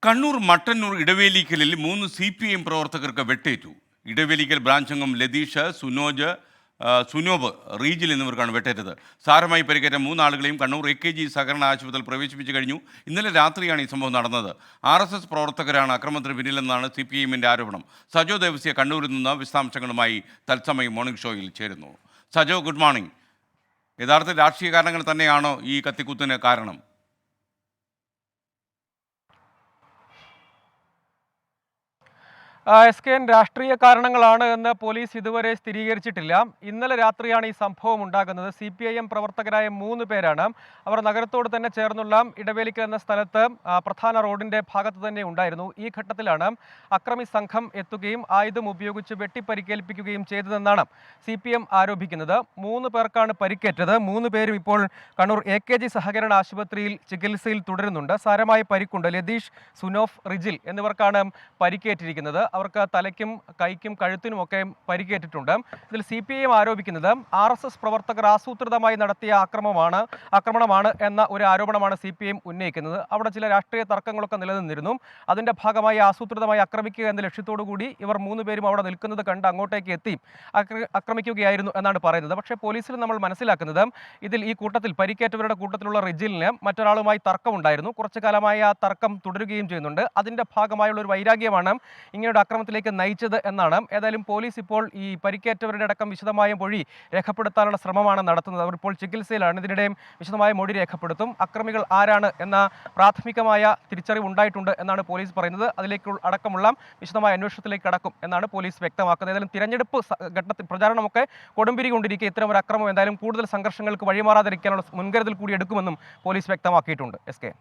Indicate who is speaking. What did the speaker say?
Speaker 1: Kannur Mattannur ഇടവേലിക്കലിൽ 3 CPM പ്രവർത്തകർക്ക് വെട്ടേറ്റു. ഇടവേലിക്കൽ branch അംഗം ലതീഷ്, സുനോബ്, റീജിൽ എന്നിവർക്കാണ് വെട്ടേറ്റത്. സാരമായി പരിക്കേറ്റ 3 ആളുകളെയും കണ്ണൂർ AKG സഹകരണ ആശുപത്രിയിൽ പ്രവേശിപ്പിച്ചു കഴിഞ്ഞു. ഇന്നലെ രാത്രിയാണ് ഈ സംഭവം നടന്നത്. RSS പ്രവർത്തകരാണ് അക്രമത്തിന് പിന്നിലെന്നാണ് CPMന്റെ ആരോപണം. സജോ ദേവസ്യ കണ്ണൂരിൽ നിന്ന് വിശദാംശങ്ങളുമായി തത്സമയം മോർണിംഗ് ഷോയിൽ ചേരുന്നു. Sajo, good morning. യഥാർത്ഥ രാഷ്ട്രീയ കാരണങ്ങൾ തന്നെയാണോ ഈ കത്തിക്കുത്തിന് കാരണം?
Speaker 2: SKN രാഷ്ട്രീയ കാരണങ്ങളാണ് എന്ന് പോലീസ് ഇതുവരെ സ്ഥിരീകരിച്ചിട്ടില്ല. ഇന്നലെ രാത്രിയാണ് ഈ സംഭവം ഉണ്ടാകുന്നത്. CPIM പ്രവർത്തകരായ 3 പേരാണ്. അവർ നഗരത്തോട് തന്നെ ചേർന്നുള്ള ഇടവേലിക്കൽ എന്ന സ്ഥലത്ത് പ്രധാന റോഡിന്റെ ഭാഗത്ത് തന്നെ ഉണ്ടായിരുന്നു. ഈ ഘട്ടത്തിലാണ് അക്രമി സംഘം എത്തുകയും ആയുധം ഉപയോഗിച്ച് വെട്ടിപ്പരിക്കേൽപ്പിക്കുകയും ചെയ്തതെന്നാണ് CPM ആരോപിക്കുന്നത്. 3 പേർക്കാണ് പരിക്കേറ്റത്. 3 പേരും ഇപ്പോൾ കണ്ണൂർ AKG സഹകരണ ആശുപത്രിയിൽ ചികിത്സയിൽ തുടരുന്നുണ്ട്. സാരമായ പരിക്കുണ്ട്. ലതീഷ്, സുനോഫ്, റിജിൽ എന്നിവർക്കാണ് പരിക്കേറ്റിരിക്കുന്നത്. അവർക്ക് തലയ്ക്കും കൈക്കും കഴുത്തിനുമൊക്കെ പരിക്കേറ്റിട്ടുണ്ട്. ഇതിൽ CPIM ആരോപിക്കുന്നത് RSS പ്രവർത്തകർ ആസൂത്രിതമായി നടത്തിയ ആക്രമണമാണ് എന്ന ഒരു ആരോപണമാണ് CPIM ഉന്നയിക്കുന്നത്. അവിടെ ചില രാഷ്ട്രീയ തർക്കങ്ങളൊക്കെ നിലനിന്നിരുന്നു. അതിന്റെ ഭാഗമായി ആസൂത്രിതമായി ആക്രമിക്കുക എന്ന ലക്ഷ്യത്തോടു കൂടി ഇവർ 3 പേരും അവിടെ നിൽക്കുന്നത് കണ്ട് അങ്ങോട്ടേക്ക് എത്തി ആക്രമിക്കുകയായിരുന്നു എന്നാണ് പറയുന്നത്. പക്ഷേ പോലീസിൽ നമ്മൾ മനസ്സിലാക്കുന്നത് ഇതിൽ ഈ കൂട്ടത്തിൽ പരിക്കേറ്റവരുടെ കൂട്ടത്തിലുള്ള റിജിലിന് മറ്റൊരാളുമായി തർക്കമുണ്ടായിരുന്നു. കുറച്ചു കാലമായി ആ തർക്കം തുടരുകയും ചെയ്യുന്നുണ്ട്. അതിന്റെ ഭാഗമായുള്ള ഒരു വൈരാഗ്യമാണ് ഇങ്ങനെയുള്ള അക്രമത്തിലേക്ക് നയിച്ചത് എന്നാണ്. ഏതായാലും പോലീസ് ഇപ്പോൾ ഈ പരിക്കേറ്റവരുടെ അടക്കം വിശദമായ മൊഴി രേഖപ്പെടുത്താനുള്ള ശ്രമമാണ് നടത്തുന്നത്. അവർ ഇപ്പോൾ ചികിത്സയിലാണ്. ഇതിനിടെയും വിശദമായ മൊഴി രേഖപ്പെടുത്തും. അക്രമികൾ ആരാണ് എന്ന പ്രാഥമികമായ തിരിച്ചറിവ് ഉണ്ടായിട്ടുണ്ട് എന്നാണ് പോലീസ് പറയുന്നത്. അതിലേക്ക് അടക്കമുള്ള വിശദമായ അന്വേഷണത്തിലേക്ക് കടക്കും എന്നാണ് പോലീസ് വ്യക്തമാക്കുന്നത്. ഏതായാലും തിരഞ്ഞെടുപ്പ് ഘട്ടത്തിൽ പ്രചാരണമൊക്കെ കൊടുമ്പിരി കൊണ്ടിരിക്കെ ഇത്തരം ഒരു അക്രമം എന്തായാലും കൂടുതൽ സംഘർഷങ്ങൾക്ക് വഴിമാറാതിരിക്കാനുള്ള മുൻകരുതൽ കൂടി എടുക്കുമെന്നും പോലീസ് വ്യക്തമാക്കിയിട്ടുണ്ട്. SK